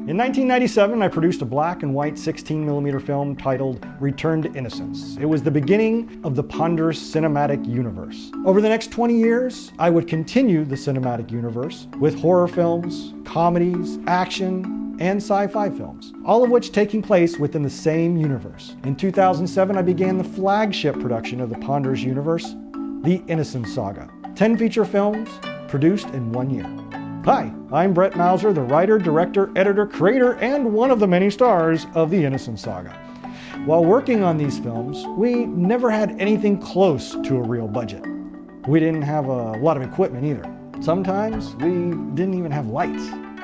In 1997, I produced a black and white 16mm film titled Return to Innocence. It was the beginning of the ponderous cinematic universe. Over the next 20 years, I would continue the cinematic universe with horror films, comedies, action, and sci-fi films, all of which taking place within the same universe. In 2007, I began the flagship production of the ponderous universe, the Innocence Saga. 10 feature films produced in 1 year. Hi, I'm Brett Mauser, the writer, director, editor, creator, and one of the many stars of the Innocence Saga. While working on these films, we never had anything close to a real budget. We didn't have a lot of equipment either. Sometimes we didn't even have lights.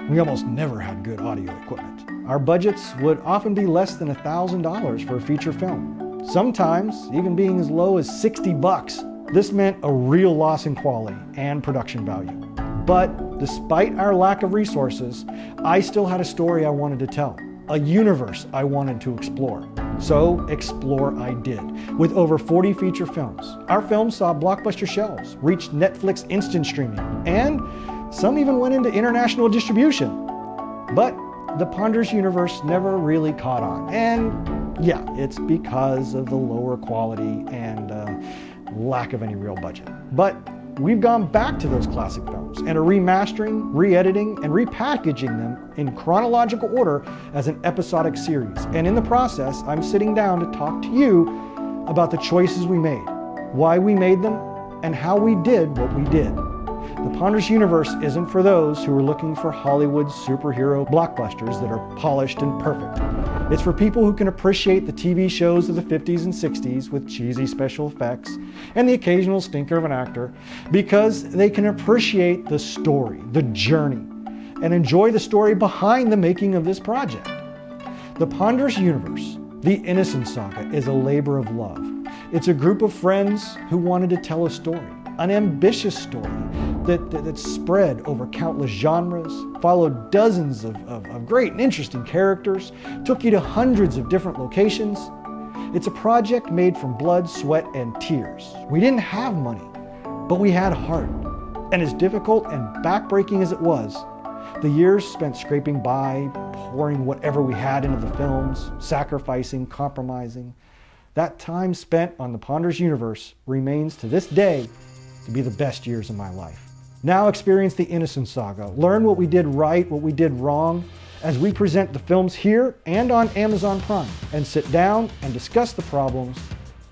We almost never had good audio equipment. Our budgets would often be less than $1,000 for a feature film. Sometimes even being as low as $60. This meant a real loss in quality and production value. But despite our lack of resources, I still had a story I wanted to tell, a universe I wanted to explore. So explore I did, with over 40 feature films. Our films saw blockbuster shelves, reached Netflix instant streaming, and some even went into international distribution. But the ponderous universe never really caught on. And yeah, it's because of the lower quality and lack of any real budget. But we've gone back to those classic films and are remastering, re-editing, and repackaging them in chronological order as an episodic series. And in the process, I'm sitting down to talk to you about the choices we made, why we made them, and how we did what we did. The ponderous universe isn't for those who are looking for Hollywood's superhero blockbusters that are polished and perfect. It's for people who can appreciate the TV shows of the 50s and 60s with cheesy special effects and the occasional stinker of an actor, because they can appreciate the story, the journey, and enjoy the story behind the making of this project. The ponderous universe, the Innocence Saga, is a labor of love. It's a group of friends who wanted to tell a story, an ambitious story that spread over countless genres, followed dozens of great and interesting characters, took you to hundreds of different locations. It's a project made from blood, sweat, and tears. We didn't have money, but we had heart. And as difficult and backbreaking as it was, the years spent scraping by, pouring whatever we had into the films, sacrificing, compromising, that time spent on the ponderous universe remains to this day to be the best years of my life. Now experience the Innocence Saga. Learn what we did right, what we did wrong, as we present the films here and on Amazon Prime, and sit down and discuss the problems,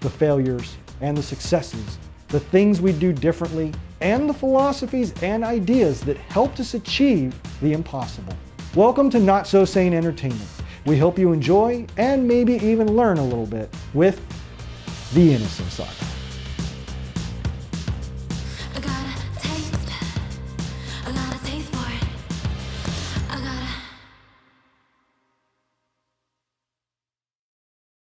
the failures, and the successes, the things we do differently, and the philosophies and ideas that helped us achieve the impossible. Welcome to Not So Sane Entertainment. We hope you enjoy and maybe even learn a little bit with the Innocence Saga.